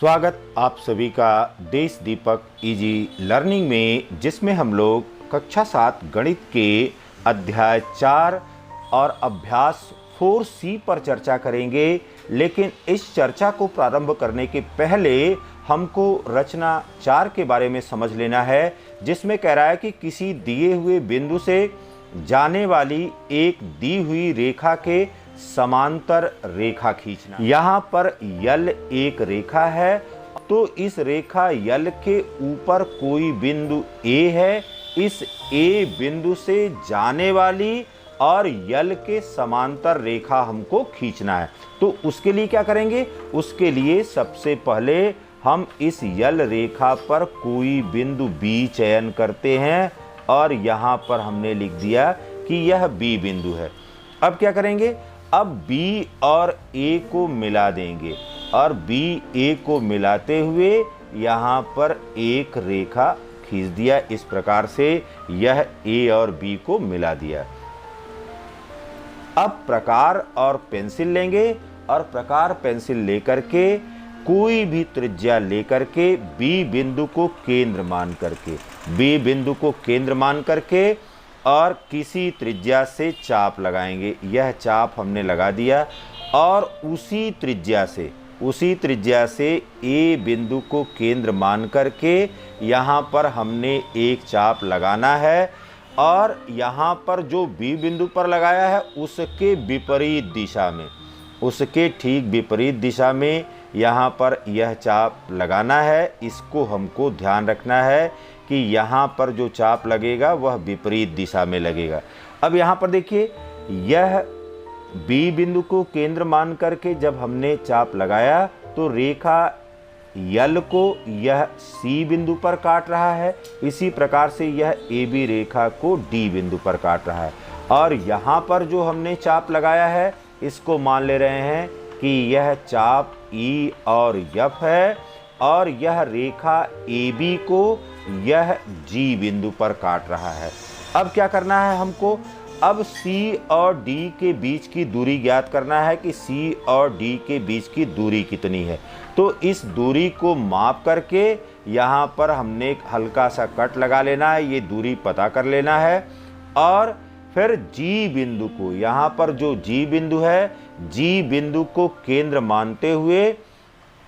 स्वागत आप सभी का देश दीपक इजी लर्निंग में, जिसमें हम लोग कक्षा 7 गणित के अध्याय 4 और अभ्यास 4C पर चर्चा करेंगे। लेकिन इस चर्चा को प्रारंभ करने के पहले हमको रचना 4 के बारे में समझ लेना है, जिसमें कह रहा है कि किसी दिए हुए बिंदु से जाने वाली एक दी हुई रेखा के समांतर रेखा खींचना। यहाँ पर यल एक रेखा है, तो इस रेखा यल के ऊपर कोई बिंदु A है। इस A बिंदु से जाने वाली और यल के समांतर रेखा हमको खींचना है। तो उसके लिए क्या करेंगे? उसके लिए सबसे पहले हम इस यल रेखा पर कोई बिंदु B चयन करते हैं और यहाँ पर हमने लिख दिया कि यह B बिंदु है। अब क्या करेंगे? अब B और A को मिला देंगे और B A को मिलाते हुए यहाँ पर एक रेखा खींच दिया। इस प्रकार से यह A और B को मिला दिया। अब प्रकार और पेंसिल लेंगे और प्रकार पेंसिल लेकर के कोई भी त्रिज्या लेकर के B बिंदु को केंद्र मान करके और किसी त्रिज्या से चाप लगाएंगे। यह चाप हमने लगा दिया और उसी त्रिज्या से A बिंदु को केंद्र मान करके यहाँ पर हमने एक चाप लगाना है और यहाँ पर जो B बिंदु पर लगाया है उसके ठीक विपरीत दिशा में यहाँ पर यह चाप लगाना है। इसको हमको ध्यान रखना है कि यहाँ पर जो चाप लगेगा वह विपरीत दिशा में लगेगा। अब यहाँ पर देखिए, यह B बिंदु को केंद्र मान करके जब हमने चाप लगाया तो रेखा यल को यह C बिंदु पर काट रहा है। इसी प्रकार से यह AB रेखा को D बिंदु पर काट रहा है और यहाँ पर जो हमने चाप लगाया है इसको मान ले रहे हैं कि यह चाप E और F है और यह रेखा AB को यह G बिंदु पर काट रहा है। अब क्या करना है हमको? अब C और D के बीच की दूरी ज्ञात करना है कि C और D के बीच की दूरी कितनी है। तो इस दूरी को माप करके यहाँ पर हमने एक हल्का सा कट लगा लेना है, ये दूरी पता कर लेना है और फिर G बिंदु को, यहाँ पर जो G बिंदु है, G बिंदु को केंद्र मानते हुए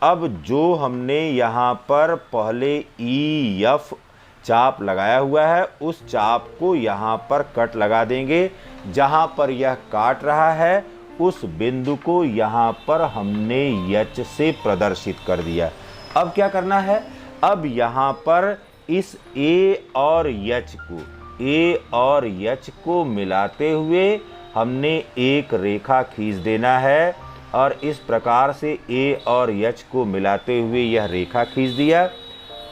अब जो हमने यहाँ पर पहले EF चाप लगाया हुआ है उस चाप को यहाँ पर कट लगा देंगे। जहाँ पर यह काट रहा है उस बिंदु को यहाँ पर हमने H से प्रदर्शित कर दिया। अब क्या करना है? अब यहाँ पर इस A और H को मिलाते हुए हमने एक रेखा खींच देना है और इस प्रकार से A और H को मिलाते हुए यह रेखा खींच दिया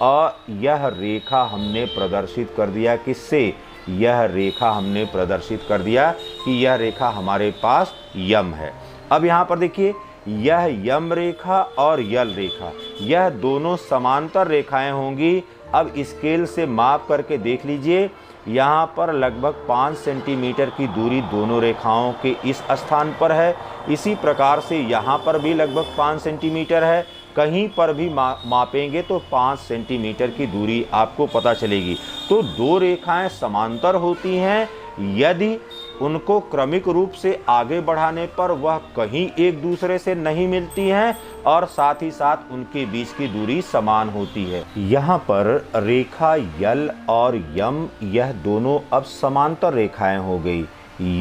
और यह रेखा हमने प्रदर्शित कर दिया। किससे? यह रेखा हमने प्रदर्शित कर दिया कि यह रेखा हमारे पास यम है। अब यहाँ पर देखिए, यह यम रेखा और यल रेखा, यह दोनों समांतर रेखाएं होंगी। अब स्केल से माप करके देख लीजिए, यहाँ पर लगभग 5 सेंटीमीटर की दूरी दोनों रेखाओं के इस स्थान पर है। इसी प्रकार से यहाँ पर भी लगभग 5 सेंटीमीटर है। कहीं पर भी मापेंगे तो 5 सेंटीमीटर की दूरी आपको पता चलेगी। तो दो रेखाएं समांतर होती हैं यदि उनको क्रमिक रूप से आगे बढ़ाने पर वह कहीं एक दूसरे से नहीं मिलती हैं और साथ ही साथ उनके बीच की दूरी समान होती है। यहाँ पर रेखा यल और यम, यह दोनों अब समांतर रेखाएं हो गई।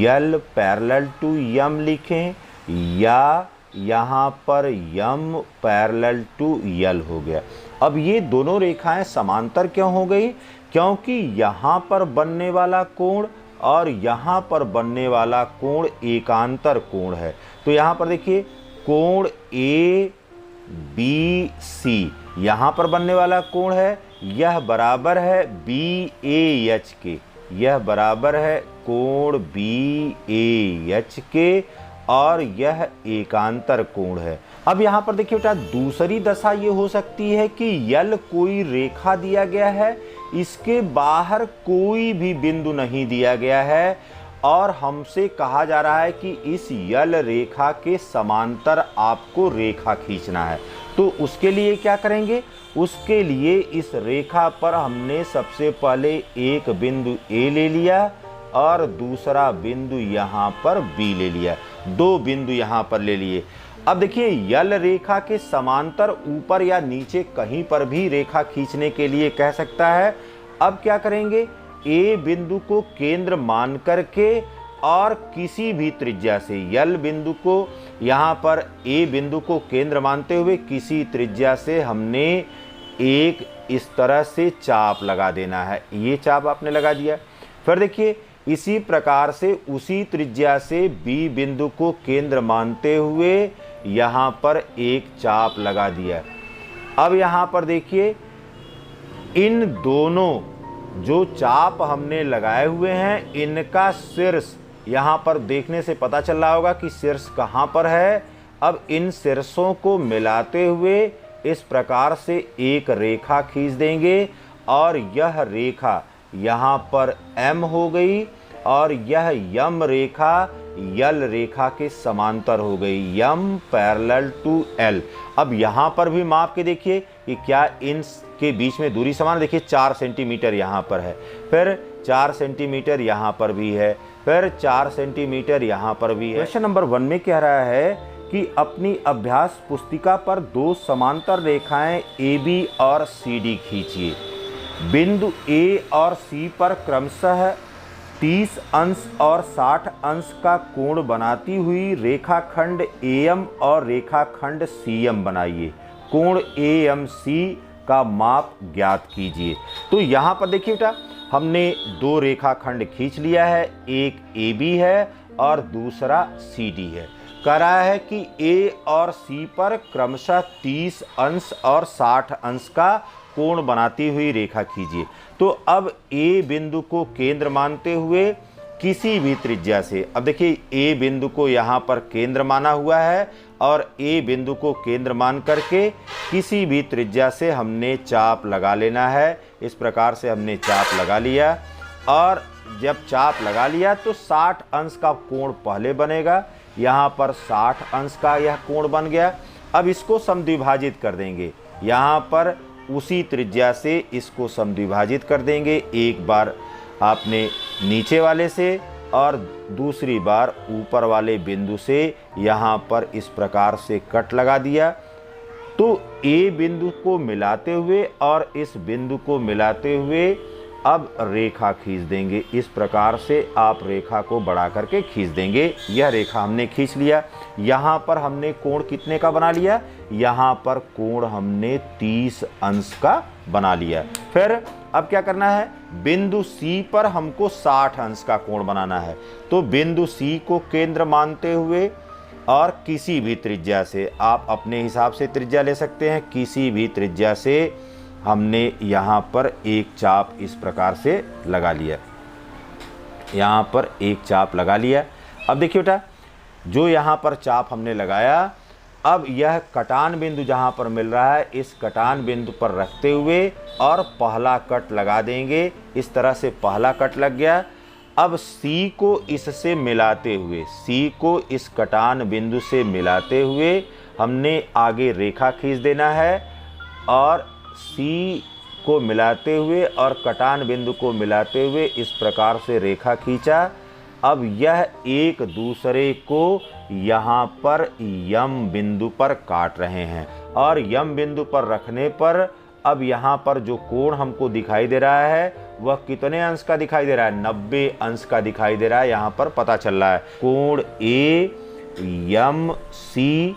यल पैरेलल टू यम लिखें या यहाँ पर यम पैरेलल टू यल हो गया। अब ये दोनों रेखाएं समांतर क्यों हो गई? क्योंकि यहाँ पर बनने वाला कोण और यहाँ पर बनने वाला कोण एकांतर कोण है। तो यहाँ पर देखिए, कोण ABC यहाँ पर बनने वाला कोण है, यह बराबर है BAH के, यह बराबर है कोण BAH के और यह एकांतर कोण है। अब यहाँ पर देखिए बेटा, दूसरी दशा ये हो सकती है कि यल कोई रेखा दिया गया है, इसके बाहर कोई भी बिंदु नहीं दिया गया है और हमसे कहा जा रहा है कि इस यल रेखा के समांतर आपको रेखा खींचना है। तो उसके लिए क्या करेंगे, उसके लिए इस रेखा पर हमने सबसे पहले एक बिंदु ए ले लिया और दूसरा बिंदु यहाँ पर बी ले लिया, दो बिंदु यहाँ पर ले लिए। अब देखिए यल रेखा के समांतर ऊपर या नीचे कहीं पर भी रेखा खींचने के लिए कह सकता है। अब क्या करेंगे, ए बिंदु को केंद्र मान करके और किसी भी त्रिज्या से यल बिंदु को यहाँ पर ए बिंदु को केंद्र मानते हुए किसी त्रिज्या से हमने एक इस तरह से चाप लगा देना है। ये चाप आपने लगा दिया। फिर देखिए इसी प्रकार से उसी त्रिज्या से बी बिंदु को केंद्र मानते हुए यहाँ पर एक चाप लगा दिया। अब यहाँ पर देखिए इन दोनों जो चाप हमने लगाए हुए हैं इनका शीर्ष यहाँ पर देखने से पता चल रहा होगा कि शीर्ष कहाँ पर है। अब इन शीर्षों को मिलाते हुए इस प्रकार से एक रेखा खींच देंगे और यह रेखा यहाँ पर M हो गई और यह यम रेखा यल रेखा के समांतर हो गई, यम पैरेलल टू एल। अब यहाँ पर भी माप के देखिए कि क्या इन के बीच में दूरी समान, देखिए 4 सेंटीमीटर यहाँ पर है, फिर 4 सेंटीमीटर यहाँ पर भी है, फिर 4 सेंटीमीटर यहाँ पर भी है। क्वेश्चन नंबर 1 में कह रहा है कि अपनी अभ्यास पुस्तिका पर दो समांतर रेखाएं AB और CD खींचिए। बिंदु A और C पर क्रमशः 30 अंश और 60 अंश का कोण बनाती हुई रेखाखंड AM और रेखाखंड CM बनाइए। कोण AMC का माप ज्ञात कीजिए। तो यहाँ पर देखिए बेटा हमने दो रेखाखंड खींच लिया है, एक AB है और दूसरा CD है। कह रहा है कि A और C पर क्रमशः 30 अंश और 60 अंश का कोण बनाती हुई रेखा खींचिए। तो अब A बिंदु को केंद्र मानते हुए किसी भी त्रिज्या से, अब देखिए A बिंदु को यहाँ पर केंद्र माना हुआ है और A बिंदु को केंद्र मान करके किसी भी त्रिज्या से हमने चाप लगा लेना है। इस प्रकार से हमने चाप लगा लिया और जब चाप लगा लिया तो 60 अंश का कोण पहले बनेगा। यहाँ पर 60 अंश का यह कोण बन गया। अब इसको समद्विभाजित कर देंगे, यहाँ पर उसी त्रिज्या से इसको समद्विभाजित कर देंगे। एक बार आपने नीचे वाले से और दूसरी बार ऊपर वाले बिंदु से यहाँ पर इस प्रकार से कट लगा दिया। तो ए बिंदु को मिलाते हुए और इस बिंदु को मिलाते हुए अब रेखा खींच देंगे। इस प्रकार से आप रेखा को बढ़ा करके खींच देंगे। यह रेखा हमने खींच लिया। यहाँ पर हमने कोण कितने का बना लिया, यहाँ पर कोण हमने 30 अंश का बना लिया। फिर अब क्या करना है, बिंदु C पर हमको 60 अंश का कोण बनाना है। तो बिंदु C को केंद्र मानते हुए और किसी भी त्रिज्या से, आप अपने हिसाब से त्रिज्या ले सकते हैं, किसी भी त्रिज्या से हमने यहाँ पर एक चाप इस प्रकार से लगा लिया। यहाँ पर एक चाप लगा लिया। अब देखिए बेटा जो यहाँ पर चाप हमने लगाया, अब यह कटान बिंदु जहाँ पर मिल रहा है इस कटान बिंदु पर रखते हुए और पहला कट लगा देंगे। इस तरह से पहला कट लग गया। अब C को इससे मिलाते हुए, C को इस कटान बिंदु से मिलाते हुए हमने आगे रेखा खींच देना है और C को मिलाते हुए और कटान बिंदु को मिलाते हुए इस प्रकार से रेखा खींचा। अब यह एक दूसरे को यहाँ पर यम बिंदु पर काट रहे हैं और यम बिंदु पर रखने पर अब यहाँ पर जो कोण हमको दिखाई दे रहा है वह कितने अंश का दिखाई दे रहा है, 90 अंश का दिखाई दे रहा है। यहाँ पर पता चल रहा है कोण ए यम सी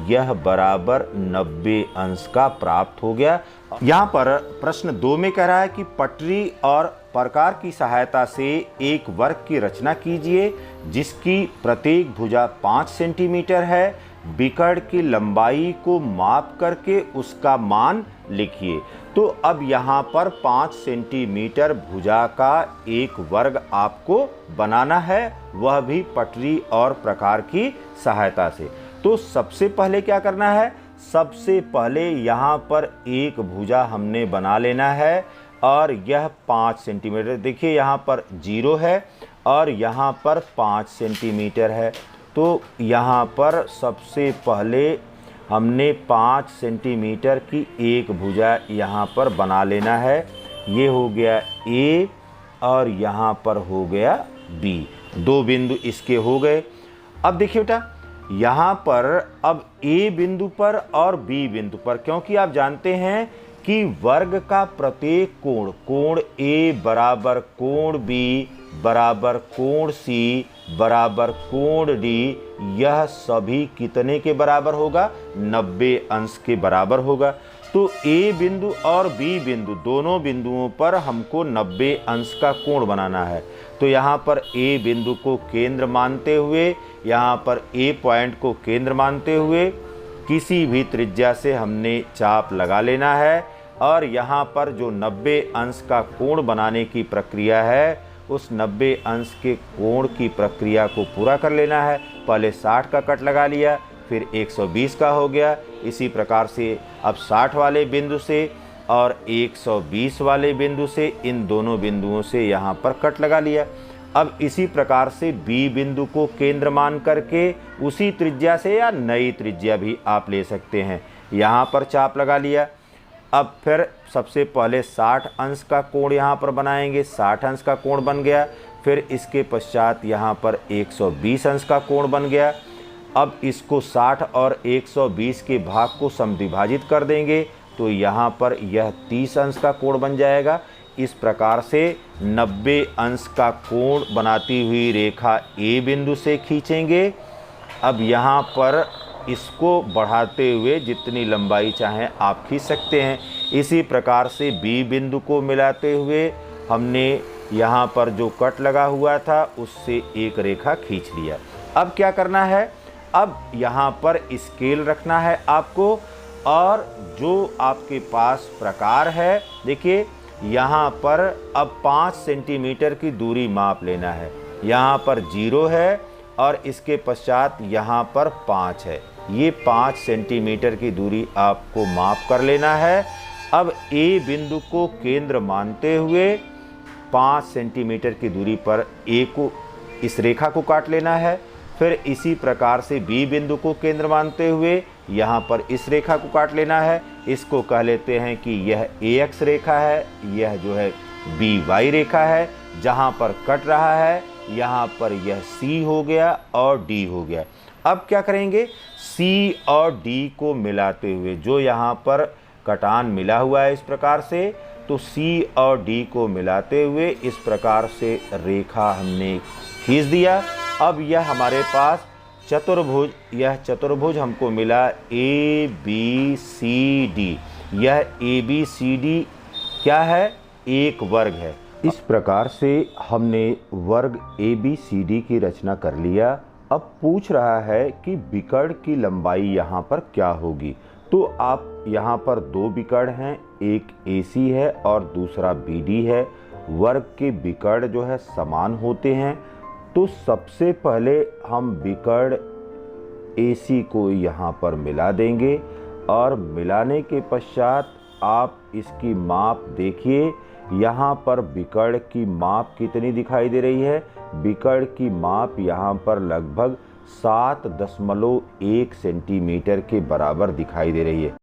यह बराबर 90 अंश का प्राप्त हो गया। यहाँ पर प्रश्न 2 में कह रहा है कि पटरी और प्रकार की सहायता से एक वर्ग की रचना कीजिए जिसकी प्रत्येक भुजा 5 सेंटीमीटर है। बिकड़ की लंबाई को माप करके उसका मान लिखिए। तो अब यहाँ पर 5 सेंटीमीटर भुजा का एक वर्ग आपको बनाना है, वह भी पटरी और प्रकार की सहायता से। तो सबसे पहले क्या करना है, सबसे पहले यहाँ पर एक भुजा हमने बना लेना है और यह 5 सेंटीमीटर, देखिए यहाँ पर 0 है और यहाँ पर 5 सेंटीमीटर है। तो यहाँ पर सबसे पहले हमने 5 सेंटीमीटर की एक भुजा यहाँ पर बना लेना है। ये हो गया ए और यहाँ पर हो गया बी, 2 बिंदु इसके हो गए। अब देखिए बेटा, यहाँ पर अब ए बिंदु पर और बी बिंदु पर, क्योंकि आप जानते हैं कि वर्ग का प्रत्येक कोण, कोण ए बराबर कोण बी बराबर कोण सी बराबर कोण डी, यह सभी कितने के बराबर होगा? 90 अंश के बराबर होगा। तो ए बिंदु और बी बिंदु दोनों बिंदुओं पर हमको 90 अंश का कोण बनाना है। तो यहाँ पर ए बिंदु को केंद्र मानते हुए, यहाँ पर ए पॉइंट को केंद्र मानते हुए किसी भी त्रिज्या से हमने चाप लगा लेना है और यहाँ पर जो 90 अंश का कोण बनाने की प्रक्रिया है, उस 90 अंश के कोण की प्रक्रिया को पूरा कर लेना है। पहले 60 का कट लगा लिया, फिर 120 का हो गया। इसी प्रकार से अब 60 वाले बिंदु से और 120 वाले बिंदु से, इन दोनों बिंदुओं से यहाँ पर कट लगा लिया। अब इसी प्रकार से बी बिंदु को केंद्र मान करके उसी त्रिज्या से या नई त्रिज्या भी आप ले सकते हैं, यहाँ पर चाप लगा लिया। अब फिर सबसे पहले 60 अंश का कोण यहाँ पर बनाएंगे, 60 अंश का कोण बन गया। फिर इसके पश्चात यहाँ पर 120 अंश का कोण बन गया। अब इसको 60 और 120 के भाग को समद्विभाजित कर देंगे तो यहाँ पर यह 30 अंश का कोण बन जाएगा। इस प्रकार से 90 अंश का कोण बनाती हुई रेखा ए बिंदु से खींचेंगे। अब यहाँ पर इसको बढ़ाते हुए जितनी लंबाई चाहें आप खींच सकते हैं। इसी प्रकार से बी बिंदु को मिलाते हुए हमने यहाँ पर जो कट लगा हुआ था उससे एक रेखा खींच लिया। अब क्या करना है? अब यहाँ पर स्केल रखना है आपको और जो आपके पास प्रकार है, देखिए यहाँ पर अब 5 सेंटीमीटर की दूरी माप लेना है। यहाँ पर 0 है और इसके पश्चात यहाँ पर 5 है। ये 5 सेंटीमीटर की दूरी आपको माप कर लेना है। अब ए बिंदु को केंद्र मानते हुए 5 सेंटीमीटर की दूरी पर ए को, इस रेखा को काट लेना है। फिर इसी प्रकार से बी बिंदु को केंद्र मानते हुए यहाँ पर इस रेखा को काट लेना है। इसको कह लेते हैं कि यह AX रेखा है, यह जो है BY रेखा है। जहाँ पर कट रहा है यहाँ पर यह C हो गया और D हो गया। अब क्या करेंगे? C और D को मिलाते हुए, जो यहाँ पर कटान मिला हुआ है इस प्रकार से, तो C और D को मिलाते हुए इस प्रकार से रेखा हमने खींच दिया। अब यह हमारे पास चतुर्भुज, यह चतुर्भुज हमको मिला ABCD। यह ABCD क्या है? एक वर्ग है। इस प्रकार से हमने वर्ग ABCD की रचना कर लिया। अब पूछ रहा है कि विकर्ण की लंबाई यहाँ पर क्या होगी। तो आप यहाँ पर 2 विकर्ण हैं, एक AC है और दूसरा BD है। वर्ग के विकर्ण जो है समान होते हैं। तो सबसे पहले हम विकर्ण AC को यहाँ पर मिला देंगे और मिलाने के पश्चात आप इसकी माप देखिए। यहाँ पर विकर्ण की माप कितनी दिखाई दे रही है? विकर्ण की माप यहाँ पर लगभग 7.1 सेंटीमीटर के बराबर दिखाई दे रही है।